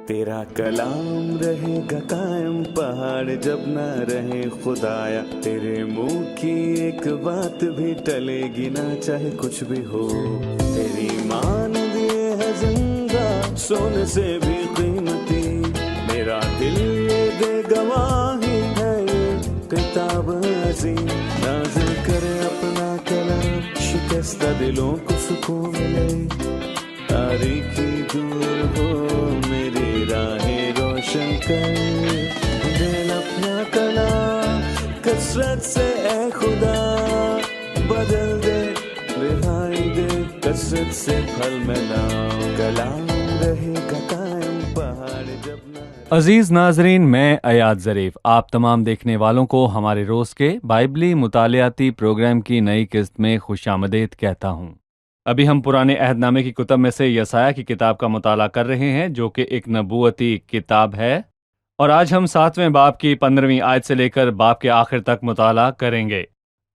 तेरा कलाम रहेगा कायम पहाड़ जब ना रहे खुदाया, तेरे मुंह की एक बात भी टलेगी ना चाहे कुछ भी हो। तेरी मान दिए है जिंदा सोने से भी कीमती, मेरा दिल ये दे गवाही है ये किताब अजीम। नाज़िल करे अपना कलाम, शिकस्ता दिलों को सुकून मिले, तारीखी दूर हो मेरी राहें रोशन कर। दिल अपना कलाम कसरत से ए खुदा बदल दे, रिहाई दे कसरत से फल मिला, कलाम रहेगा कायम पहाड़ जब ना। अजीज नाजरीन, मैं अयाद ज़रीफ आप तमाम देखने वालों को हमारे रोज़ के बाइबली मुतालियाती प्रोग्राम की नई किस्त में खुशामदीद कहता हूँ। अभी हम पुराने अहदनामे की कुतब में से यसाया की किताब का मुताला कर रहे हैं, जो कि एक नबूवती किताब है, और आज हम 7वें बाब की 15वीं आयत से लेकर बाब के आखिर तक मुताला करेंगे।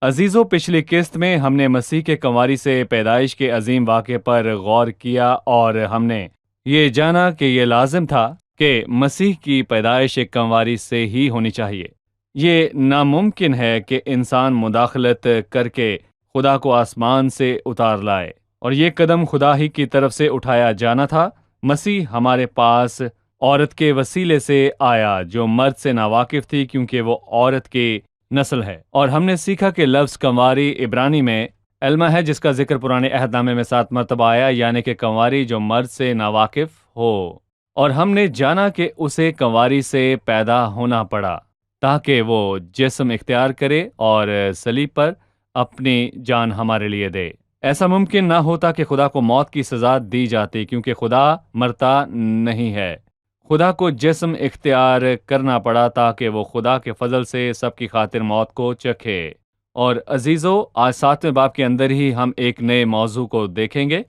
अजीज़ों, पिछली किस्त में हमने मसीह के कंवारी से पैदाइश के अजीम वाक़े पर गौर किया और हमने ये जाना कि ये लाजिम था कि मसीह की पैदाइश एक कंवारी से ही होनी चाहिए। ये नामुमकिन है कि इंसान मुदाखलत करके खुदा को आसमान से उतार लाए, और ये कदम खुदा ही की तरफ से उठाया जाना था। मसीह हमारे पास औरत के वसीले से आया जो मर्द से नावाकिफ थी, क्योंकि वो औरत की नस्ल है। और हमने सीखा कि लफ्ज़ कंवारी इब्रानी में एल्मा है, जिसका जिक्र पुराने अहदनामे में 7 मरतबा आया, यानी कि कंवारी जो मर्द से नावाकिफ हो। और हमने जाना कि उसे कंवारी से पैदा होना पड़ा ताकि वो जिस्म इख्तियार करे और सलीब पर अपनी जान हमारे लिए दे। ऐसा मुमकिन ना होता कि खुदा को मौत की सज़ा दी जाती, क्योंकि खुदा मरता नहीं है। खुदा को जिस्म इख्तियार करना पड़ा ताकि वो खुदा के फजल से सबकी खातिर मौत को चखे। और अजीज़ों, आज 7वें बाब के अंदर ही हम एक नए मौजू को देखेंगे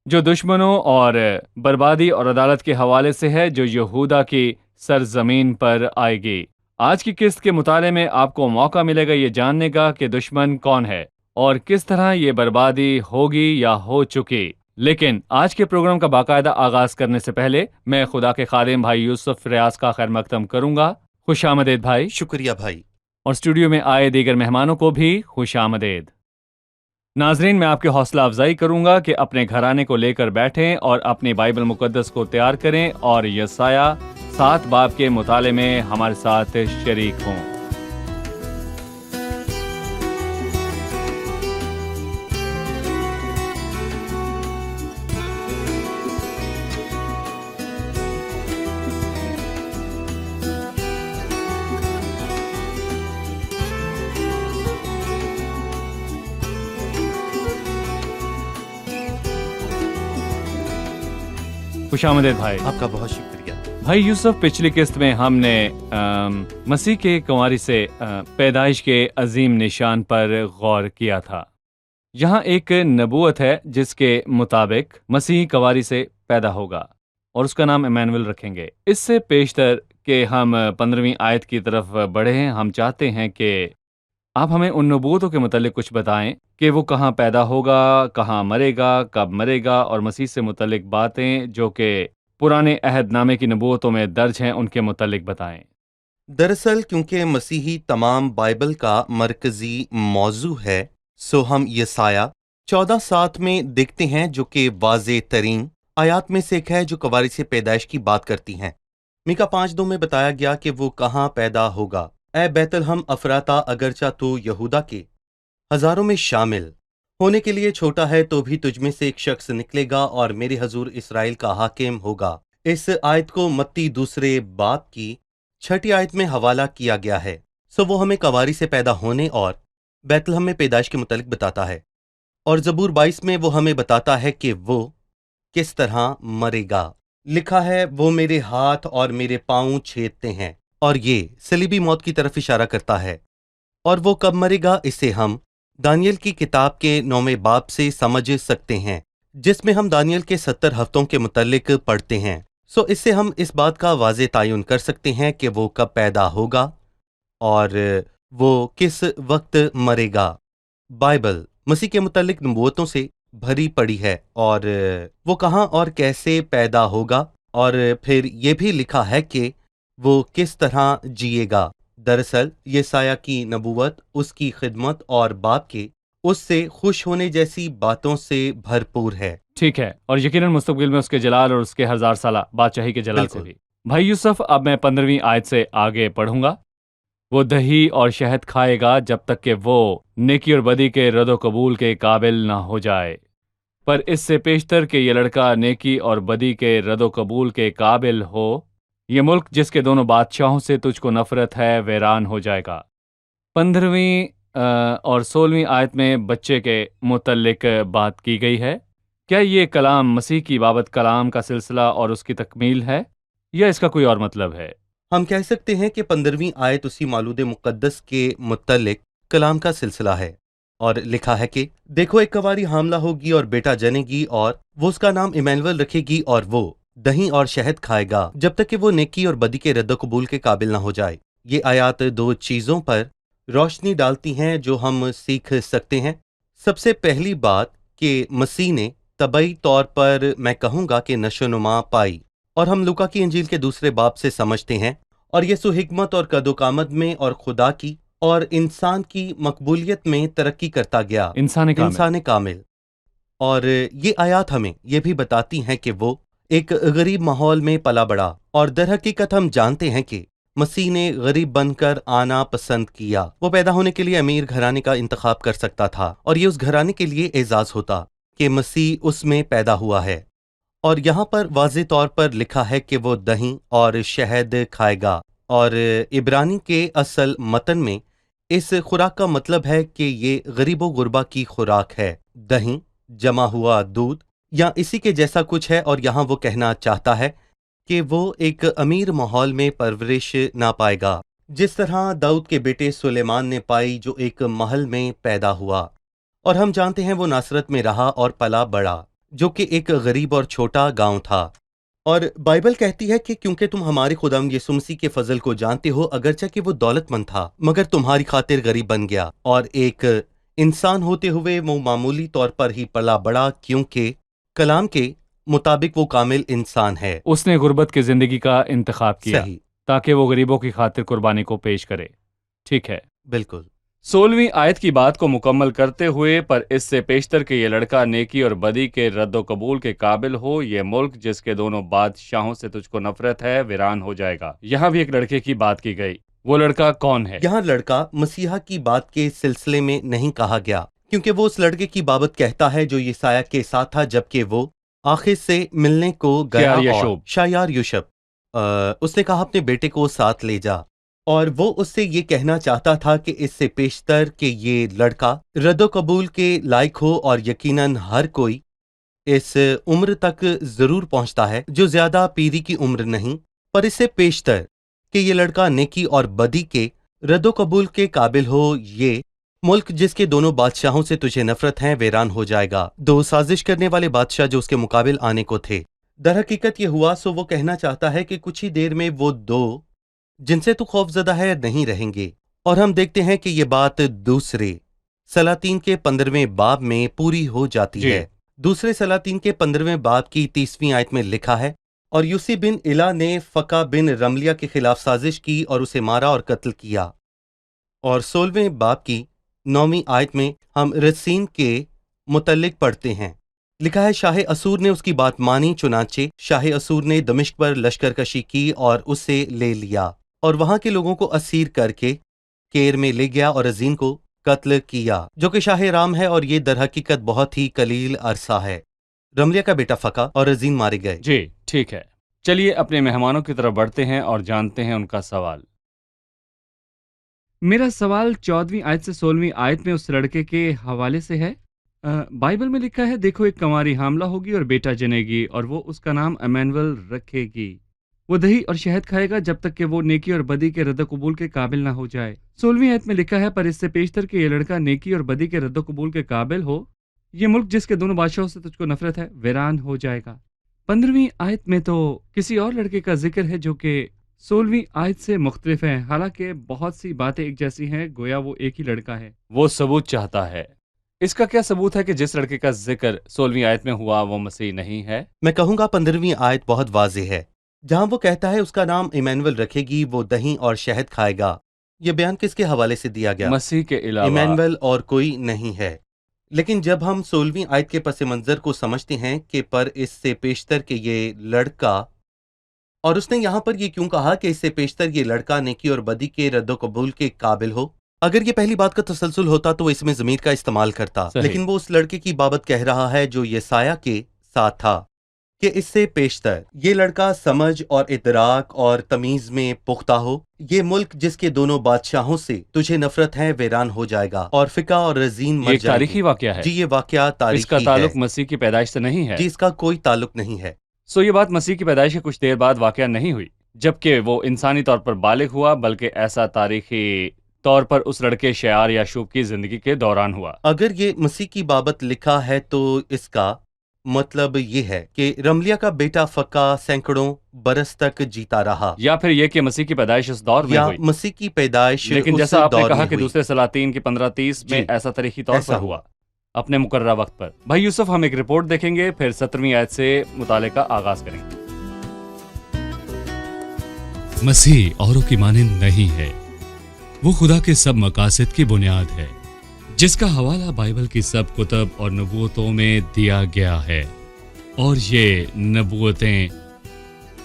जो दुश्मनों और बर्बादी और अदालत के हवाले से है, जो यहूदा की सरजमीन पर आएगी। आज की किस्त के मुताले में आपको मौका मिलेगा ये जानने का कि दुश्मन कौन है और किस तरह ये बर्बादी होगी या हो चुकी। लेकिन आज के प्रोग्राम का बाकायदा आगाज करने से पहले मैं खुदा के खादिम भाई यूसुफ रियाज का खैर मकदम करूंगा। खुशामदीद भाई। शुक्रिया भाई। और स्टूडियो में आए दीगर मेहमानों को भी खुशामदीद। नाजरीन, मैं आपकी हौसला अफजाई करूंगा कि अपने घराने को लेकर बैठें और अपनी बाइबल मुकद्दस को तैयार करें और यसाया 7 बाब के मुताले में हमारे साथ शरीक हों। खुशामदीद भाई। आपका बहुत शुक्रिया भाई यूसुफ, पिछली किस्त में हमने मसीह के कंवारी से पैदाइश के अजीम निशान पर गौर किया था। यहाँ एक नबूवत है जिसके मुताबिक मसीह कंवारी से पैदा होगा और उसका नाम इमैनुअल रखेंगे। इससे पेशतर कि हम 15वीं आयत की तरफ बढ़े हैं, हम चाहते हैं कि आप हमें उन नबूवतों के मुतालिक कुछ बताएं कि वो कहाँ पैदा होगा, कहाँ मरेगा, कब मरेगा, और मसीह से मुतालिक बातें जो कि पुराने अहदनामे की नबूवतों में दर्ज हैं उनके मुतालिक बताएं। दरअसल क्योंकि मसीही तमाम बाइबल का मरकजी मौजू है, सो हम यसाया 14:7 में देखते हैं, जो कि वाज़े तरीन आयात में से एक है जो कंवारी से पैदाइश की बात करती हैं। मीका 5:2 में बताया गया कि वो कहाँ पैदा होगा। ए बैतलहम अफराता, अगरचा तो यहूदा के हजारों में शामिल होने के लिए छोटा है, तो भी तुझमें से एक शख्स निकलेगा और मेरे हजूर इसराइल का हाकिम होगा। इस आयत को मत्ती 2 बाब की 6 आयत में हवाला किया गया है। सो वो हमें कंवारी से पैदा होने और बैतलहम में पैदाइश के मुतालिक बताता है, और ज़बूर 22 में वो हमें बताता है कि वो किस तरह मरेगा। लिखा है, वो मेरे हाथ और मेरे पांव छेदते हैं, और ये सलीबी मौत की तरफ इशारा करता है। और वो कब मरेगा, इसे हम दानियल की किताब के 9वें बाब से समझ सकते हैं, जिसमें हम दानियल के 70 हफ्तों के मुतालिक पढ़ते हैं। सो इससे हम इस बात का वाज़े तायुन कर सकते हैं कि वो कब पैदा होगा और वो किस वक्त मरेगा। बाइबल मसीह के मुतालिक नबूवतों से भरी पड़ी है, और वो कहाँ और कैसे पैदा होगा اور پھر یہ بھی لکھا ہے کہ وہ کس طرح جیے گا۔ دراصل یسایہ کی نبوت اس کی خدمت اور باپ کے اس سے خوش ہونے جیسی باتوں سے بھرپور ہے۔ ٹھیک ہے، اور یقیناً مستقبل میں اس کے جلال اور اس کے 1000 سالہ بادشاہی کے جلال سے بالکل۔ بھی۔ بھائی یوسف، اب میں 15ویں آیت سے آگے پڑھوں گا۔ وہ دہی اور شہد کھائے گا جب تک کہ وہ نیکی اور بدی کے رد و قبول کے قابل نہ ہو جائے، پر اس سے پیشتر کہ یہ لڑکا نیکی اور بدی کے رد و قبول کے قابل ہو، یہ ملک جس کے دونوں بادشاہوں سے تجھ کو نفرت ہے ویران ہو جائے گا۔ 15ویں اور 16ویں آیت میں بچے کے متعلق بات کی گئی ہے۔ کیا یہ کلام مسیح کی بابت کلام کا سلسلہ اور اس کی تکمیل ہے، یا اس کا کوئی اور مطلب ہے؟ ہم کہہ سکتے ہیں کہ 15ویں آیت اسی مولود مقدس کے متعلق کلام کا سلسلہ ہے، اور لکھا ہے کہ دیکھو ایک کنواری حاملہ ہوگی اور بیٹا جنے گی، اور وہ اس کا نام ایمینول رکھے گی، اور وہ دہی اور شہد کھائے گا جب تک کہ وہ نیکی اور بدی کے رد و قبول کے قابل نہ ہو جائے۔ یہ آیات دو چیزوں پر روشنی ڈالتی ہیں جو ہم سیکھ سکتے ہیں۔ سب سے پہلی بات کہ مسیح نے طبعی طور پر میں کہوں گا کہ نشو و نما پائی، اور ہم لوکا کی انجیل کے دوسرے باب سے سمجھتے ہیں، اور یسوع حکمت اور قد و قامت میں اور خدا کی اور انسان کی مقبولیت میں ترقی کرتا گیا، انسان کامل۔ اور یہ آیات ہمیں یہ بھی بتاتی ہیں کہ وہ ایک غریب ماحول میں پلا بڑا، اور در حقیقت ہم جانتے ہیں کہ مسیح نے غریب بن کر آنا پسند کیا۔ وہ پیدا ہونے کے لیے امیر گھرانے کا انتخاب کر سکتا تھا، اور یہ اس گھرانے کے لیے اعزاز ہوتا کہ مسیح اس میں پیدا ہوا ہے۔ اور یہاں پر واضح طور پر لکھا ہے کہ وہ دہی اور شہد کھائے گا، اور عبرانی کے اصل متن میں اس خوراک کا مطلب ہے کہ یہ غریب و غربا کی خوراک ہے۔ دہی جمع ہوا دودھ یا اسی کے جیسا کچھ ہے، اور یہاں وہ کہنا چاہتا ہے کہ وہ ایک امیر ماحول میں پرورش نہ پائے گا، جس طرح داؤد کے بیٹے سلیمان نے پائی جو ایک محل میں پیدا ہوا، اور ہم جانتے ہیں وہ ناصرت میں رہا اور پلا بڑا، جو کہ ایک غریب اور چھوٹا گاؤں تھا۔ اور بائبل کہتی ہے کہ کیونکہ تم ہمارے خداوند یسوع مسیح کے فضل کو جانتے ہو، اگرچہ کہ وہ دولت مند تھا مگر تمہاری خاطر غریب بن گیا، اور ایک انسان ہوتے ہوئے وہ معمولی طور پر ہی پلا بڑا، کیونکہ کلام کے مطابق وہ کامل انسان ہے۔ اس نے غربت کی زندگی کا انتخاب کیا صحیح، تاکہ وہ غریبوں کی خاطر قربانی کو پیش کرے۔ ٹھیک ہے، بالکل۔ 16ویں آیت کی بات کو مکمل کرتے ہوئے، پر اس سے پیشتر کہ یہ لڑکا نیکی اور بدی کے رد و قبول کے قابل ہو، یہ ملک جس کے دونوں بادشاہوں سے تجھ کو نفرت ہے ویران ہو جائے گا۔ یہاں بھی ایک لڑکے کی بات کی گئی، وہ لڑکا کون ہے؟ یہاں لڑکا مسیحا کی بات کے سلسلے میں نہیں کہا گیا، کیونکہ وہ اس لڑکے کی بابت کہتا ہے جو یسایہ کے ساتھ تھا جبکہ وہ آخر سے ملنے کو گیا، اور شایار یوشب اس نے کہا اپنے بیٹے کو ساتھ لے جا، اور وہ اس سے یہ کہنا چاہتا تھا کہ اس سے پیشتر کہ یہ لڑکا رد و قبول کے لائق ہو، اور یقیناً ہر کوئی اس عمر تک ضرور پہنچتا ہے جو زیادہ پیری کی عمر نہیں، پر اس سے پیشتر کہ یہ لڑکا نیکی اور بدی کے رد و قبول کے قابل ہو، یہ ملک جس کے دونوں بادشاہوں سے تجھے نفرت ہے ویران ہو جائے گا۔ دو سازش کرنے والے بادشاہ جو اس کے مقابل آنے کو تھے، در حقیقت یہ ہوا، سو وہ کہنا چاہتا ہے کہ کچھ ہی دیر میں وہ دو جن سے تو خوف زدہ ہے نہیں رہیں گے، اور ہم دیکھتے ہیں کہ یہ بات دوسرے سلاطین کے 15ویں باب میں پوری ہو جاتی ہے۔ دوسرے سلاطین کے 15ویں باب کی 30ویں آیت میں لکھا ہے، اور یوسی بن الا نے فقہ بن رملیہ کے خلاف سازش کی اور اسے مارا اور قتل کیا۔ اور 16ویں باب کی 9ویں آیت میں ہم رسین کے متعلق پڑھتے ہیں، لکھا ہے شاہ اسور نے اس کی بات مانی، چنانچہ شاہ اسور نے دمشق پر لشکر کشی کی اور اسے لے لیا، اور وہاں کے لوگوں کو اسیر کر کے کیر میں لے گیا اور رزین کو قتل کیا، جو کہ شاہ رام ہے، اور یہ در حقیقت بہت ہی قلیل عرصہ ہے۔ رملیہ کا بیٹا فقہ اور رزین مارے گئے۔ جی ٹھیک ہے، چلیے اپنے مہمانوں کی طرف بڑھتے ہیں اور جانتے ہیں ان کا سوال۔ میرا سوال 14ویں آیت سے 16ویں آیت میں اس لڑکے کے حوالے سے ہے۔ بائبل میں لکھا ہے، دیکھو ایک کنواری حاملہ ہوگی اور بیٹا جنے گی، اور وہ اس کا نام ایمینول رکھے گی۔ وہ دہی اور شہد کھائے گا جب تک کہ وہ نیکی اور بدی کے رد و قبول کے قابل نہ ہو جائے۔ 16ویں آیت میں لکھا ہے، پر اس سے پیشتر کہ یہ لڑکا نیکی اور بدی کے رد و قبول کے قابل ہو، یہ ملک جس کے دونوں بادشاہوں سے تجھ کو نفرت ہے ویران ہو جائے گا۔ 15ویں آیت میں تو کسی اور لڑکے کا ذکر ہے جو کہ 16ویں آیت سے مختلف ہے، حالانکہ بہت سی باتیں ایک جیسی ہیں، گویا وہ ایک ہی لڑکا ہے۔ وہ ثبوت چاہتا ہے اس کا کیا ثبوت ہے کہ جس لڑکے کا ذکر 16ویں آیت میں ہوا وہ مسیح نہیں ہے؟ میں کہوں گا 15ویں آیت بہت واضح ہے، جہاں وہ کہتا ہے اس کا نام ایمینول رکھے گی، وہ دہی اور شہد کھائے گا۔ یہ بیان کس کے حوالے سے دیا گیا؟ مسیح کے علاوہ ایمینول اور کوئی نہیں ہے۔ لیکن جب ہم 16ویں آیت کے پس منظر کو سمجھتے ہیں کہ پر اس سے پیشتر کہ یہ لڑکا، اور اس نے یہاں پر یہ کیوں کہا کہ اس سے پیشتر یہ لڑکا نیکی اور بدی کے رد و قبول کے قابل ہو؟ اگر یہ پہلی بات کا تسلسل ہوتا تو وہ اس میں ضمیر کا استعمال کرتا، صحیح۔ لیکن وہ اس لڑکے کی بابت کہہ رہا ہے جو یسایہ کے ساتھ تھا کہ اس سے پیشتر یہ لڑکا سمجھ اور ادراک اور تمیز میں پختہ ہو، یہ ملک جس کے دونوں بادشاہوں سے تجھے نفرت ہے ویران ہو جائے گا، اور فقہ اور رزین یہ مر ایک جائیں تاریخی گے۔ واقعہ ہے، جی یہ واقعہ اس کا تاریخی تعلق ہے، مسیح کی پیدائش سے نہیں ہے۔ جی اس کا کوئی تعلق نہیں ہے۔ سو یہ بات مسیح کی پیدائش کے کچھ دیر بعد واقعہ نہیں ہوئی جبکہ وہ انسانی طور پر بالغ ہوا، بلکہ ایسا تاریخی طور پر اس لڑکے شعار یعشوب کی زندگی کے دوران ہوا۔ اگر یہ مسیح کی بابت لکھا ہے تو اس کا مطلب یہ ہے کہ رملیہ کا بیٹا فقہ سینکڑوں برس تک جیتا رہا، یا پھر یہ کہ مسیح کی پیدائش اس دور میں یا ہوئی، مسیح کی پیدائش لیکن اس جیسا آپ نے دور کہا میں کہ ہوئی۔ دوسرے سلاطین کی 1530 میں جی، ایسا تاریخی طور ایسا پر ہوا اپنے مقررہ وقت پر۔ بھائی یوسف، ہم ایک رپورٹ دیکھیں گے، پھر 17ویں آیت سے مطالعے کا آغاز کریں گے۔ مسیح اوروں کی مانند نہیں ہے، وہ خدا کے سب مقاصد کی بنیاد ہے، جس کا حوالہ بائبل کی سب کتب اور نبوتوں میں دیا گیا ہے، اور یہ نبوتیں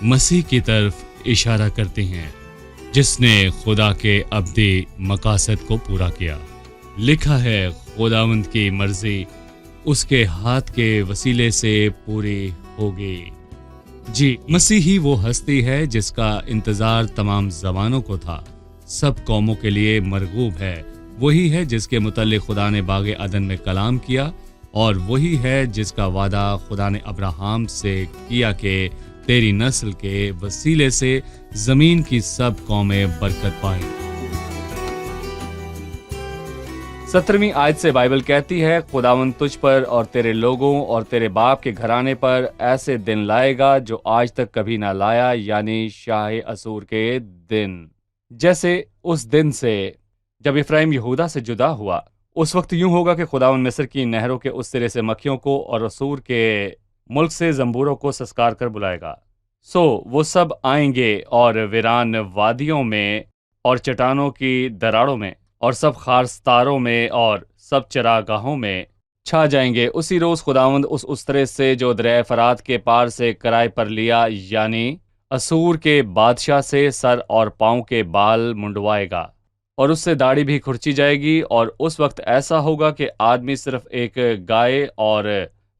مسیح کی طرف اشارہ کرتی ہیں جس نے خدا کے ابدی مقاصد کو پورا کیا۔ لکھا ہے خداوند کی مرضی اس کے ہاتھ کے وسیلے سے پوری ہوگی۔ جی، مسیح ہی وہ ہستی ہے جس کا انتظار تمام زبانوں کو تھا، سب قوموں کے لیے مرغوب ہے۔ وہی ہے جس کے متعلق خدا نے باغ عدن میں کلام کیا، اور وہی ہے جس کا وعدہ خدا نے ابراہیم سے کیا کہ تیری نسل کے وسیلے سے زمین کی سب قومیں برکت پائیں۔ 17ویں آیت سے بائبل کہتی ہے، خداوند تجھ پر اور تیرے لوگوں اور تیرے باپ کے گھرانے پر ایسے دن لائے گا جو آج تک کبھی نہ لایا، یعنی شاہ اسور کے دن، جیسے اس دن سے جب افرایم یہودا سے جدا ہوا۔ اس وقت یوں ہوگا کہ خداوند مصر کی نہروں کے اس سرے سے مکھیوں کو اور اسور کے ملک سے زنبوروں کو سسکار کر بلائے گا۔ سو وہ سب آئیں گے اور ویران وادیوں میں اور چٹانوں کی دراڑوں میں اور سب خارستاروں میں اور سب چراگاہوں میں چھا جائیں گے۔ اسی روز خداوند اس استرے سے جو دریائے فرات کے پار سے کرائے پر لیا، یعنی اسور کے بادشاہ سے سر اور پاؤں کے بال منڈوائے گا، اور اس سے داڑھی بھی کھرچی جائے گی۔ اور اس وقت ایسا ہوگا کہ آدمی صرف ایک گائے اور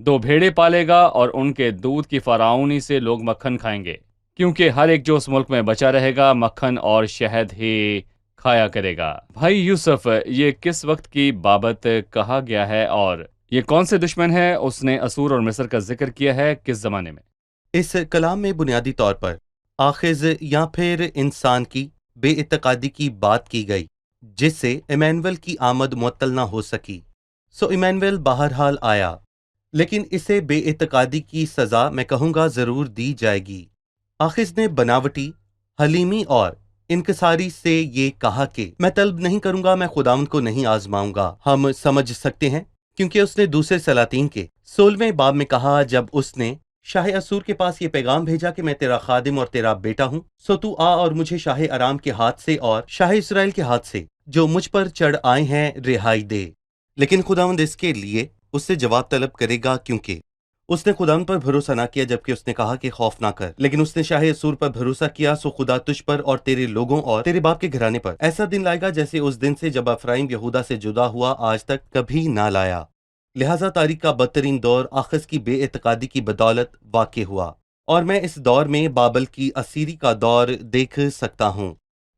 2 بھیڑے پالے گا، اور ان کے دودھ کی فراؤنی سے لوگ مکھن کھائیں گے، کیونکہ ہر ایک جو اس ملک میں بچا رہے گا مکھن اور شہد ہی کھایا کرے گا۔ بھائی یوسف، یہ کس وقت کی بابت کہا گیا ہے، اور یہ کون سے دشمن ہے؟ اس نے اسور اور مصر کا ذکر کیا ہے، کس زمانے میں؟ اس کلام میں بنیادی طور پر آخذ یا پھر انسان کی بے اعتقادی کی بات کی گئی، جس سے ایمینول کی آمد معطل نہ ہو سکی۔ سو ایمینول بہرحال آیا، لیکن اسے بے اعتقادی کی سزا میں کہوں گا ضرور دی جائے گی۔ آخذ نے بناوٹی، حلیمی اور انکساری سے یہ کہا کہ میں طلب نہیں کروں گا، میں خداوند کو نہیں آزماؤں گا۔ ہم سمجھ سکتے ہیں کیونکہ اس نے دوسرے سلاطین کے 16ویں باب میں کہا، جب اس نے شاہ اسور کے پاس یہ پیغام بھیجا کہ میں تیرا خادم اور تیرا بیٹا ہوں، سو تو آ اور مجھے شاہ ارام کے ہاتھ سے اور شاہ اسرائیل کے ہاتھ سے جو مجھ پر چڑھ آئے ہیں رہائی دے۔ لیکن خداوند اس کے لیے اس سے جواب طلب کرے گا، کیونکہ اس نے خداوند پر بھروسہ نہ کیا، جبکہ اس نے کہا کہ خوف نہ کر، لیکن اس نے شاہ اسور پر بھروسہ کیا۔ سو خدا تجھ پر اور تیرے لوگوں اور تیرے باپ کے گھرانے پر ایسا دن لائے گا جیسے اس دن سے جب افرایم یہودا سے جدا ہوا آج تک کبھی نہ لایا۔ لہٰذا تاریخ کا بدترین دور آخذ کی بے اعتقادی کی بدولت واقع ہوا، اور میں اس دور میں بابل کی اسیری کا دور دیکھ سکتا ہوں،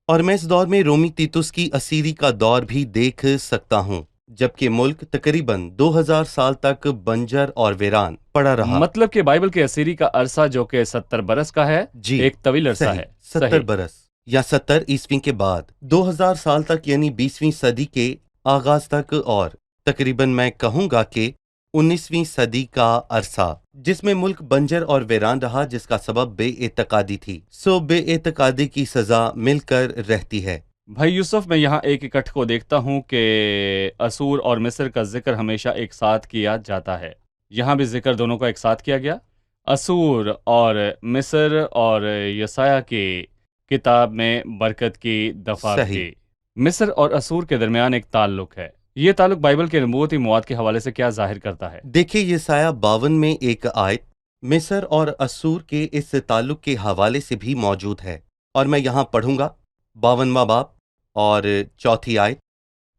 اور میں اس دور میں رومی تیتس کی اسیری کا دور بھی دیکھ سکتا ہوں، جبکہ ملک تقریباً 2000 سال تک بنجر اور ویران پڑا رہا۔ مطلب کہ بائبل کے اسیری کا عرصہ جو کہ 70 برس کا ہے، جی، ایک طویل عرصہ صحیح، ہے۔ 70 برس یا 70 عیسوی کے بعد 2000 سال تک، یعنی 20ویں صدی کے آغاز تک، اور تقریباً میں کہوں گا کہ 19ویں صدی کا عرصہ جس میں ملک بنجر اور ویران رہا، جس کا سبب بے اعتقادی تھی۔ سو بے اعتقادی کی سزا مل کر رہتی ہے، भाई यूसुफ, मैं यहाँ एक इकट्ठ को देखता हूँ कि असूर और मिस्र का जिक्र हमेशा एक साथ किया जाता है। यहाँ भी जिक्र दोनों का एक साथ किया गया, असूर और मिस्र, और यसाया की किताब में बरकत की दफा सही। भी। मिस्र और असूर के दरमियान एक ताल्लुक है। ये ताल्लुक बाइबल के नबूवती मवाद के हवाले से क्या जाहिर करता है? देखिए यसाया 52 में एक आयत मिस्र और असूर के इस ताल्लुक के हवाले से भी मौजूद है, और मैं यहाँ पढ़ूंगा 52वां बाब और 4थी आयत।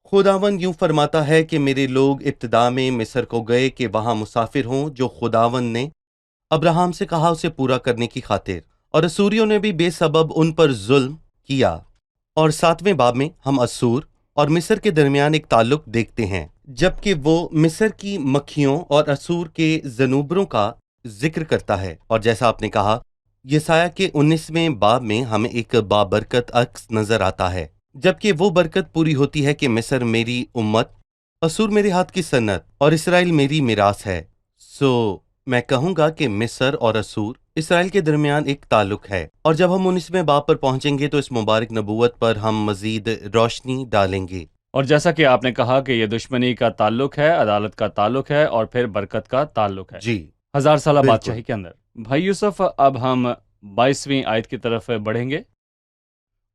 खुदावन यूं फरमाता है कि मेरे लोग इब्तिदा में मिस्र को गए कि वहां मुसाफिर हों, जो खुदावन ने अब्राहम से कहा उसे पूरा करने की खातिर, और असूरियों ने भी बेसबब उन पर जुल्म किया। और 7वें बाब में हम असूर और मिस्र के दरमियान एक ताल्लुक देखते हैं, जबकि वो मिस्र की मक्खियों और असूर के जनूबरों का जिक्र करता है। और जैसा आपने कहा, यसाया के 19वें बाब में हमें एक बाबरकत अक्स नजर आता है, जबकि वो बरकत पूरी होती है कि मिस्र मेरी उम्मत, असूर मेरे हाथ की सन्नत और इसराइल मेरी मिरास है। सो मैं कहूंगा कि मिस्र और असूर इसराइल के दरमियान एक ताल्लुक है, और जब हम 19वें बाब पर पहुंचेंगे तो इस मुबारक नबूवत पर हम मजीद रोशनी डालेंगे। और जैसा कि आपने कहा कि ये दुश्मनी का ताल्लुक है, अदालत का ताल्लुक है, और फिर बरकत का ताल्लुक है जी 1000 साल बिल्कुल। बादशाही के अंदर। भाई यूसुफ, अब हम 22वीं आयत की तरफ बढ़ेंगे।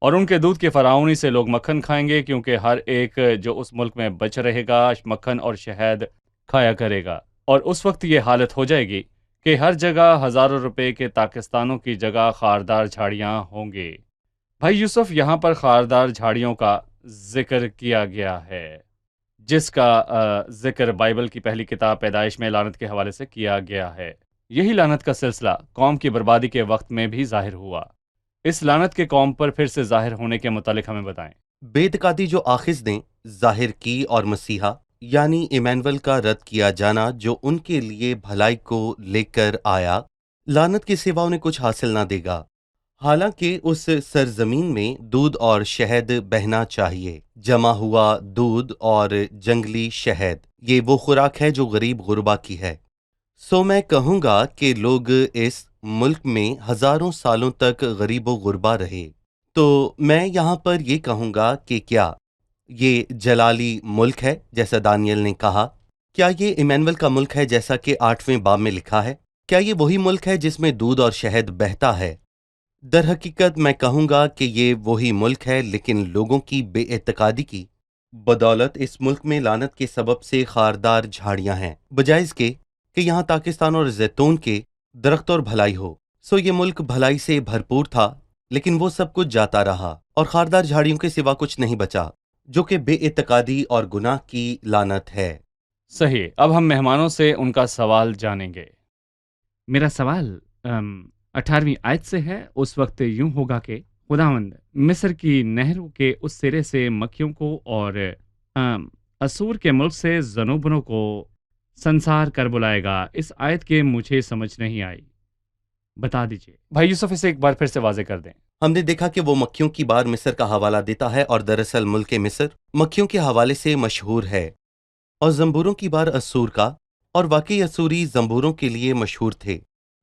और उनके दूध के फराउनी से लोग मक्खन खाएंगे, क्योंकि हर एक जो उस मुल्क में बच रहेगा मक्खन और शहद खाया करेगा। और उस वक्त ये हालत हो जाएगी कि हर जगह हज़ारों रुपए के ताकिस्तानों की जगह खारदार झाड़ियाँ होंगे। भाई यूसुफ, यहाँ पर खारदार झाड़ियों का जिक्र किया गया है, जिसका जिक्र बाइबल की पहली किताब पैदाइश में लानत के हवाले से किया गया है। यही लानत का सिलसिला कौम की बर्बादी के वक्त में भी जाहिर हुआ। इस लानत के कौम पर फिर से जाहिर होने के मुतालिक हमें बताएं। बेतकादी जो आखिज ने जाहिर की, और मसीहा यानी इमैनुअल का रद्द किया जाना जो उनके लिए भलाई को लेकर आया, लानत के सिवा उन्हें कुछ हासिल ना देगा। हालांकि उस सरजमीन में दूध और शहद बहना चाहिए, जमा हुआ दूध और जंगली शहद, ये वो खुराक है जो गरीब गुरबा की है। सो मैं कहूँगा कि लोग इस मुल्क में हजारों सालों तक गरीबो गुरबा रहे। तो मैं यहाँ पर ये कहूँगा कि क्या ये जलाली मुल्क है जैसा दानियल ने कहा? क्या ये इमैनुअल का मुल्क है जैसा कि 8वें बाब में लिखा है? क्या ये वही मुल्क है जिसमें दूध और शहद बहता है? दर हकीकत मैं कहूँगा कि ये वही मुल्क है, लेकिन लोगों की बेएतकादी की बदौलत इस मुल्क में लानत के सबब से खारदार झाड़ियाँ हैं, बजाय इसके कि यहाँ पाकिस्तान और जैतून के दरख्त और भलाई हो। सो ये मुल्क भलाई से भरपूर था, लेकिन वो सब कुछ जाता रहा और खारदार झाड़ियों के सिवा कुछ नहीं बचा, जो कि बेएतकादी और गुनाह की लानत है। सही। अब हम मेहमानों से उनका सवाल जानेंगे। मेरा सवाल 18वीं आयत से है। उस वक्त यूं होगा कि खुदावंद मिस्र की नहरों के उस सिरे से मक्खियों को और असूर के मुल्क से जनूबनों को संसार कर बुलाएगा। इस आयत के मुझे समझ नहीं आई, बता दीजिए। भाई यूसुफ, इसे एक बार फिर से वाजे कर दें। हमने देखा कि वो मक्खियों की बार मिस्र का हवाला देता है, और दरअसल मुल्क मिस्र मक्खियों के हवाले से मशहूर है, और जंबूरों की बार असूर का, और वाकई असूरी जंबूरों के लिए मशहूर थे।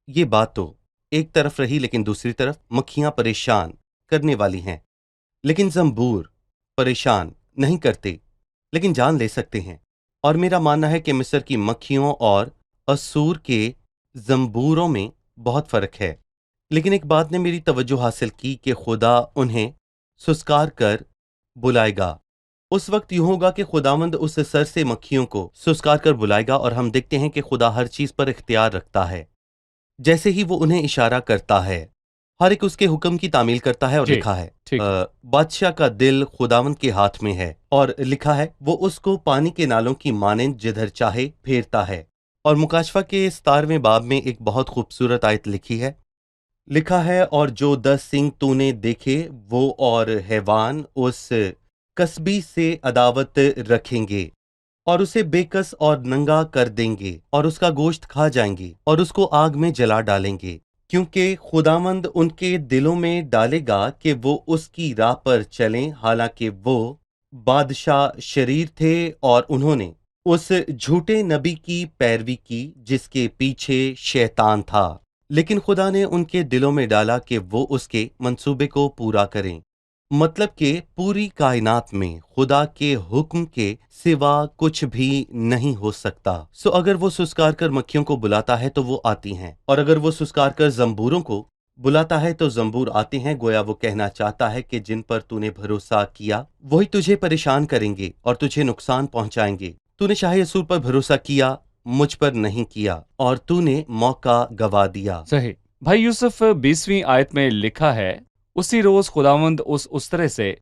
ये बात तो एक तरफ रही, लेकिन दूसरी तरफ मक्खियां परेशान करने वाली हैं, लेकिन जंबूर परेशान नहीं करते, लेकिन जान ले सकते हैं। और मेरा मानना है कि मिस्र की मक्खियों और असूर के जंबूरों में बहुत फर्क है। लेकिन एक बात ने मेरी तवज्जो हासिल की कि खुदा उन्हें सुस्कार कर बुलाएगा। उस वक्त यूं होगा कि खुदावंद उस सर से मक्खियों को सुस्कार कर बुलाएगा, और हम देखते हैं कि खुदा हर चीज पर इख्तियार रखता है। जैसे ही वो उन्हें इशारा करता है, हर एक उसके हुक्म की तामील करता है। और जी, लिखा है ठीक। बादशाह का दिल खुदावंद के हाथ में है, और लिखा है वो उसको पानी के नालों की मानंद जिधर चाहे फेरता है। और मुकाशफा के 17वें बाब में एक बहुत खूबसूरत आयत लिखी है। लिखा है, और जो 10 सिंग तूने देखे वो और हैवान उस कसबी से अदावत रखेंगे, और उसे बेकस और नंगा कर देंगे, और उसका गोश्त खा जाएंगे, और उसको आग में जला डालेंगे, क्योंकि खुदावंद उनके दिलों में डालेगा कि वो उसकी राह पर चलें, हालांकि वो बादशाह शरीर थे और उन्होंने उस झूठे नबी की पैरवी की जिसके पीछे शैतान था। लेकिन खुदा ने उनके दिलों में डाला कि वो उसके मंसूबे को पूरा करें। मतलब कि पूरी कायनात में खुदा के हुक्म के सिवा कुछ भी नहीं हो सकता। सो अगर वो सुस्कार कर मक्खियों को बुलाता है तो वो आती हैं, और अगर वो सुस्कार कर जंबूरों को बुलाता है तो जंबूर आते हैं। गोया वो कहना चाहता है कि जिन पर तूने भरोसा किया वही तुझे परेशान करेंगे और तुझे नुकसान पहुंचाएंगे। तूने शाह यसूर पर भरोसा किया, मुझ पर नहीं किया, और तूने मौका गवा दिया। सही। भाई यूसुफ 20वीं आयत में लिखा है, उसी रोज खुदावंद उस उस्तरे से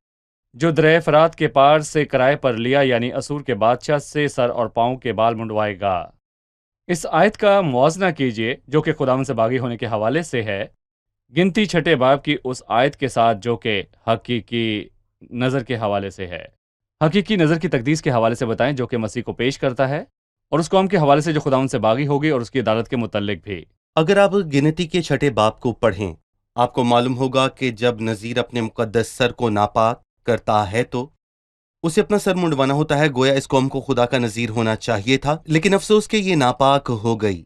जो दरिया फरात के पार से किराए पर लिया यानी असूर के बादशाह से सर और पांव के बाल मुंडवाएगा। इस आयत का मुआवजना कीजिए जो कि खुदावंद से बागी होने के हवाले से है, गिनती छठे बाब की उस आयत के साथ जो कि हकीकी नज़र के हवाले से है। हकीकी नज़र की तकदीस के हवाले से बताएं जो कि मसीह को पेश करता है, और उस कौम के हवाले से जो खुदावंद से बागी होगी, और उसकी अदालत के मुतल्लिक भी। अगर आप गिनती के छठे बाब को पढ़ें, आपको मालूम होगा कि जब नजीर अपने मुकद्दस सर को नापाक करता है तो उसे अपना सर मुंडवाना होता है। गोया इस कौम को खुदा का नजीर होना चाहिए था, लेकिन अफसोस कि ये नापाक हो गई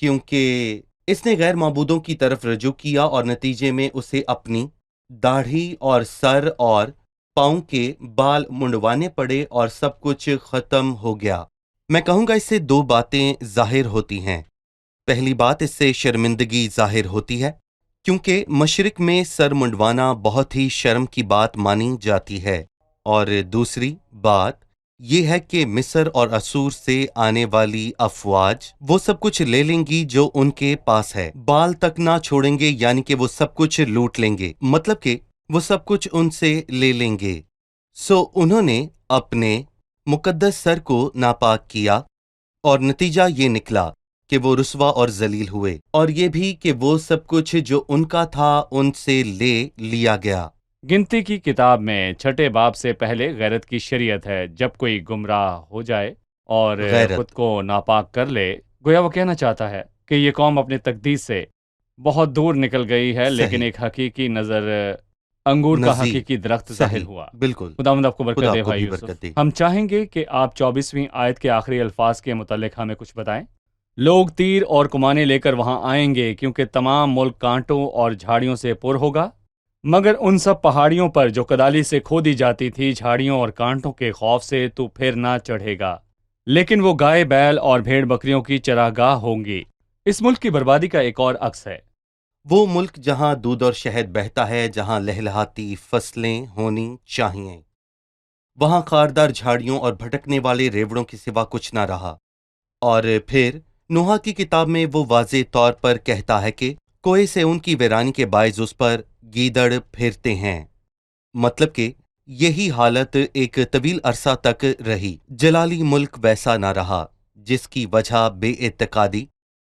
क्योंकि इसने गैर माबूदों की तरफ रजू किया, और नतीजे में उसे अपनी दाढ़ी और सर और पाँव के बाल मुंडवाने पड़े और सब कुछ खत्म हो गया। मैं कहूँगा इससे दो बातें जाहिर होती हैं। पहली बात, इससे शर्मिंदगी जाहिर होती है क्योंकि मशरिक में सर मुंडवाना बहुत ही शर्म की बात मानी जाती है, और दूसरी बात ये है कि मिस्र और असूर से आने वाली अफवाज वो सब कुछ ले लेंगी जो उनके पास है, बाल तक ना छोड़ेंगे, यानी कि वो सब कुछ लूट लेंगे, मतलब कि वो सब कुछ उनसे ले लेंगे। सो उन्होंने अपने मुकद्दस सर को नापाक किया, और नतीजा ये निकला कि वो रुस्वा और जलील हुए, और ये भी कि वो सब कुछ जो उनका था उनसे ले लिया गया। गिनती की किताब में छठे बाब से पहले गैरत की शरीयत है। जब कोई गुमराह हो जाए और गैरत। खुद को नापाक कर ले, गोया वो कहना चाहता है कि ये कौम अपने तकदीस से बहुत दूर निकल गई है, लेकिन सही। एक हकीकी नजर अंगूर का नज़ीर। हकीकी दरख्त सही, जाहिर हुआ। बिल्कुल। खुदावंद आपको खुदा बरकत दे आपको भाई भी यूसुफ। बरकत दे। हम चाहेंगे कि आप 24वीं आयत के आखिरी अल्फाज के मुतालिक हमें कुछ बताएं। लोग तीर और कुमाने लेकर वहां आएंगे क्योंकि तमाम मुल्क कांटों और झाड़ियों से पुर होगा, मगर उन सब पहाड़ियों पर जो कदाली से खोदी जाती थी, झाड़ियों और कांटों के खौफ से तू फिर ना चढ़ेगा, लेकिन वो गाय बैल और भेड़ बकरियों की चरागाह होंगी। इस मुल्क की बर्बादी का एक और अक्स है। वो मुल्क जहां दूध और शहद बहता है, जहां लहलहाती फसलें होनी चाहिए, वहां खारदार झाड़ियों और भटकने वाले रेवड़ों के सिवा कुछ ना रहा। और फिर नूहा की किताब में वो वाज़े तौर पर कहता है कि कोए से उनकी वीरानी के बायस उस पर गीदड़ फिरते हैं, मतलब कि यही हालत एक तवील अरसा तक रही। जलाली मुल्क वैसा ना रहा, जिसकी वजह बेइत्तेकादी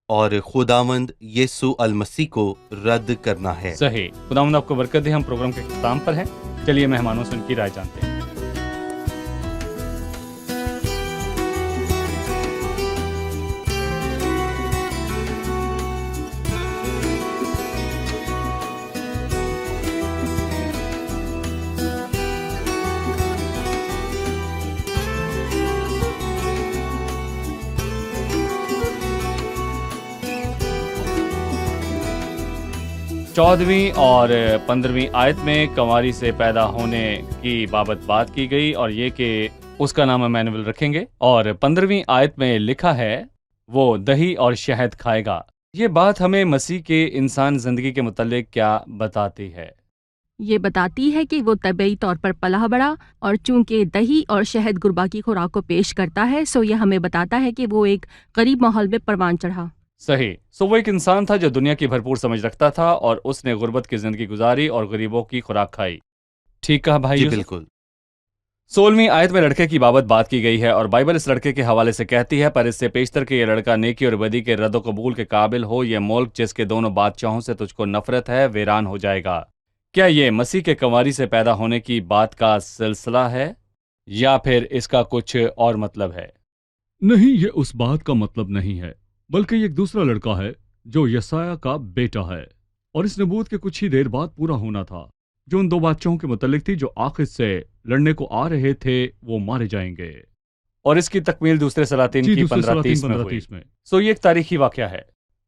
और खुदावंद यीशु अल मसीह को रद्द करना है। सही। खुदावंद आपको बरकत दे। हम प्रोग्राम के इख्तिताम पर हैं। चलिए मेहमानों से उनकी राय जानते हैं। चौदहवीं और 15वीं आयत में कंवारी से पैदा होने की बाबत बात की गई, और ये कि उसका नाम इमैनुएल रखेंगे। और 15वीं आयत में लिखा है वो दही और शहद खाएगा। ये बात हमें मसीह के इंसान जिंदगी के मुतालिक क्या बताती है? ये बताती है कि वो तबीयी तौर पर पला बढ़ा, और चूंकि दही और शहद गुरबा की खुराक को पेश करता है, सो ये हमें बताता है कि वो एक गरीब माहौल में परवान चढ़ा। सही। सो वो एक इंसान था जो दुनिया की भरपूर समझ रखता था, और उसने गुर्बत की जिंदगी गुजारी और गरीबों की खुराक खाई। ठीक कहा भाई जी यूसुफ? बिल्कुल। 16वीं आयत में लड़के की बाबत बात की गई है, और बाइबल इस लड़के के हवाले से कहती है, पर इससे पेशतर कि ये लड़का नेकी और बदी के रद्द कबूल के काबिल हो। ये मुल्क जिसके दोनों बादशाहों से तुझको नफरत है वीरान हो जाएगा। क्या ये मसीह के कंवारी से पैदा होने की बात का सिलसिला है, या फिर इसका कुछ और मतलब है? नहीं, ये उस बात का मतलब नहीं है, बल्कि ये एक दूसरा लड़का है जो यसाया का बेटा है, और इस नबूवत के कुछ ही देर बाद पूरा होना था, जो उन दो बादशाहों के मुतल्लिक थी जो आखिर से लड़ने को आ रहे थे, वो मारे जाएंगे। और इसकी तकमील दूसरे सलातीन की 15:30 में हुई। सो ये एक तारीखी वाकया है,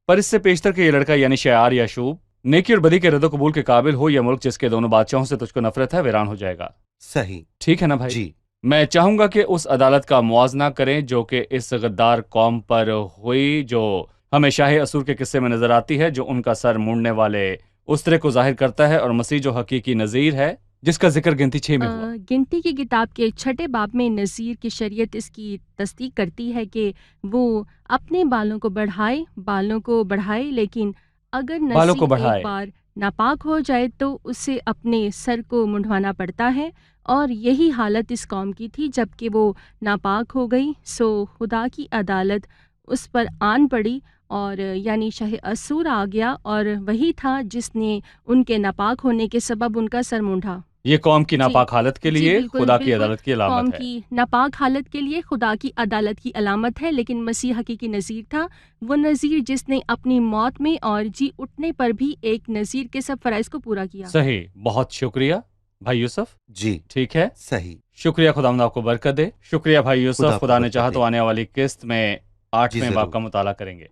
पर इससे पेशतर के ये लड़का यानी शयार याशूब नेकी और बदी के रद्द कबूल के काबिल हो यह मुल्क जिसके दोनों बादशाहों से तुझको नफरत है वीरान हो जाएगा। सही। ठीक है ना भाई? जी। मैं चाहूंगा कि उस अदालत का मुआवजा करें जो कि इस गद्दार कौम पर हुई, जो हमें शाह असूर के किस्से में नजर आती है, जो उनका सर मुड़ने वाले उसरे को जाहिर करता है, और मसीह जो हकीकी नज़ीर है जिसका जिक्र गिनती 6 में हुआ। गिनती की किताब के 6 बाब में नज़ीर की शरीयत इसकी तस्दीक करती है कि वो अपने बालों को बढ़ाए, लेकिन अगर बालों को नज़ीर बढ़ाए। एक बार नापाक हो जाए तो उसे अपने सर को मुंडवाना पड़ता है, और यही हालत इस कौम की थी जबकि वो नापाक हो गई। सो खुदा की अदालत उस पर आन पड़ी, और यानी शाह असूर आ गया, और वही था जिसने उनके नापाक होने के सबब उनका सर मूंढा। ये कौम की नापाक हालत के लिए बिल्कुल, खुदा की बिल्कुल। अदालत की कौम अलामत है। की नापाक हालत के लिए खुदा की अदालत की अलामत है, लेकिन मसीह हकीकी नज़ीर था, वो नज़ीर जिसने अपनी मौत में और जी उठने पर भी एक नज़ीर के सब फराइज को पूरा किया। सही, बहुत शुक्रिया भाई यूसुफ। जी। ठीक है, सही। शुक्रिया, खुदावंद आपको बरकत दे। शुक्रिया भाई यूसुफ। खुदा ने बरकत चाहा दे। तो आने वाली किस्त में 8वें जरूर। बाब का मुताला करेंगे।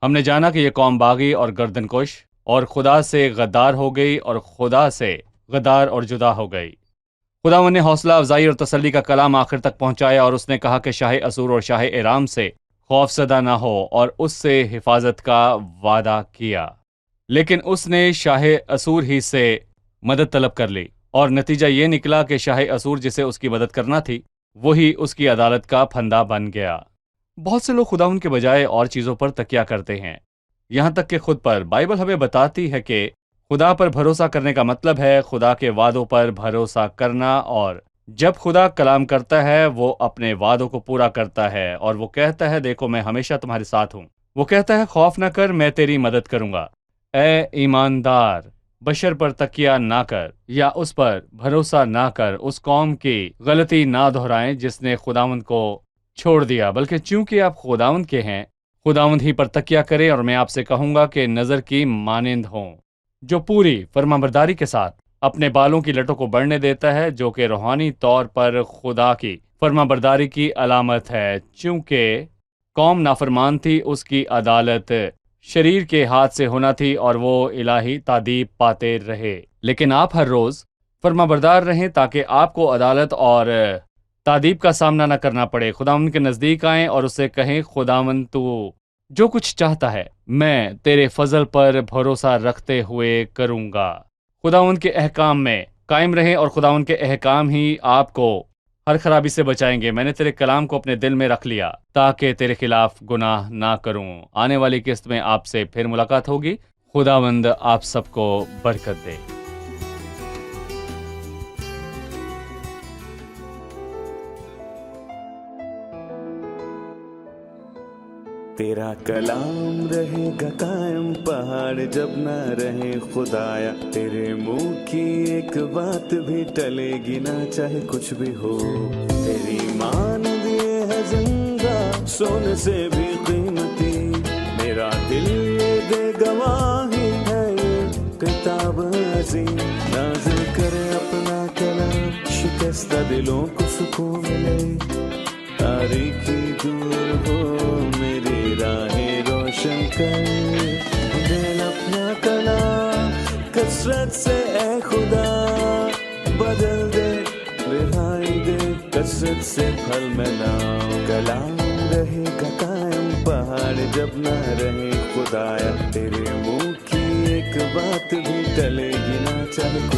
हमने जाना कि ये कौम बागी और गर्दनकोश और खुदा से गद्दार हो गई, और खुदा से गद्दार और जुदा हो गई। खुदावंद ने हौसला अफजाई और तसल्ली का कलाम आखिर तक पहुंचाया, और उसने कहा कि शाह असूर और शाह इराम से खौफजदा ना हो, और उससे हिफाजत का वादा किया। लेकिन उसने शाह असूर ही से मदद तलब कर ली, और नतीजा ये निकला कि शाह असूर जिसे उसकी मदद करना थी वही उसकी अदालत का फंदा बन गया। बहुत से लोग खुदावंद के बजाय और चीज़ों पर तकिया करते हैं, यहाँ तक कि खुद पर। बाइबल हमें बताती है कि खुदा पर भरोसा करने का मतलब है खुदा के वादों पर भरोसा करना, और जब खुदा कलाम करता है वो अपने वादों को पूरा करता है, और वो कहता है देखो मैं हमेशा तुम्हारे साथ हूँ। वो कहता है खौफ न कर, मैं तेरी मदद करूंगा। ए ईमानदार, बशर पर तकिया ना कर या उस पर भरोसा ना कर, उस कौम की गलती ना दोहराएं जिसने खुदावंद को छोड़ दिया, बल्कि चूंकि आप खुदावंद के हैं खुदावंद ही पर तकिया करें। और मैं आपसे कहूंगा कि नज़र की मानिंद हों, जो पूरी फरमाबरदारी के साथ अपने बालों की लटों को बढ़ने देता है, जो कि रूहानी तौर पर खुदा की फरमाबरदारी की अलामत है। चूंकि कौम नाफरमान थी, उसकी अदालत शरीर के हाथ से होना थी, और वो इलाही तादीब पाते रहे। लेकिन आप हर रोज़ फरमाबरदार रहें ताकि आपको अदालत और तादीब का सामना न करना पड़े। खुदावंद के नज़दीक आएं और उससे कहें खुदावंद तू जो कुछ चाहता है मैं तेरे फजल पर भरोसा रखते हुए करूंगा। खुदावंद के अहकाम में कायम रहें, और खुदावंद के अहकाम ही आपको हर खराबी से बचाएंगे। मैंने तेरे कलाम को अपने दिल में रख लिया ताकि तेरे खिलाफ गुनाह ना करूं। आने वाली किस्त में आपसे फिर मुलाकात होगी। खुदावंद आप सबको बरकत दे। तेरा कलाम रहेगा कायम पहाड़ जब ना रहे खुदाया। तेरे मुंह की एक बात भी टलेगी ना चाहे कुछ भी हो। तेरी मान दिए है जिंदा सोने से भी कीमती। मेरा दिल ये दे गवाही है ये किताब अज़ीम। नाज़िल करे अपना कलाम शिकस्ता दिलों को सुकून मिले। तारीकी दूर हो मेरी राहें रोशन कर। दिल अपना कलाम कसरत से ए खुदा बदल दे रिहाई दे कसरत से फल मिलाओ। कलाम रहेगा कायम पहाड़ जब ना रहे खुदाया। तेरे मुंह की एक बात भी टलेगी ना चाहे